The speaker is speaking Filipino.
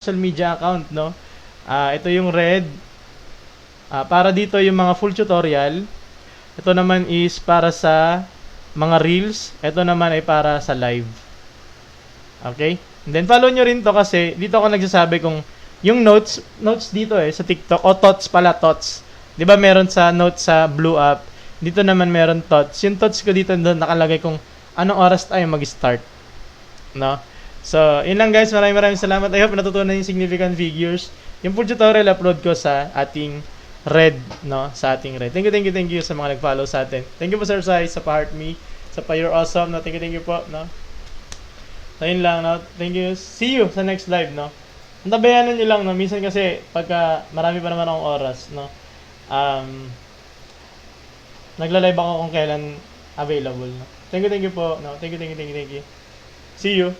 social media account, no? Ito yung red. Para dito yung mga full tutorial. Ito naman is para sa mga reels. Ito naman ay para sa live. Okay? And then follow nyo rin to kasi dito ako nagsasabi kung yung notes dito sa TikTok, o thoughts pala, thoughts. 'Di ba meron sa notes sa Blue app? Dito naman meron thoughts. Yung thoughts ko dito doon nakalagay kung anong oras tayo mag-start. No? So, yun lang guys. Maraming salamat. I hope natutunan yung significant figures. Yung full tutorial upload ko sa ating red, no? Sa ating red. Thank you sa mga nag-follow sa atin. Thank you po Sir Sai sa pa-heart me, sa pa-you're awesome, no? Thank you po, no? So, yun lang, no? Thank you. See you sa next live, no? Antabayanan nyo lang, no? Minsan kasi, pagka marami pa naman akong oras, no? Nagla-live ako kung kailan available, no? Thank you po, no? Thank you. See you.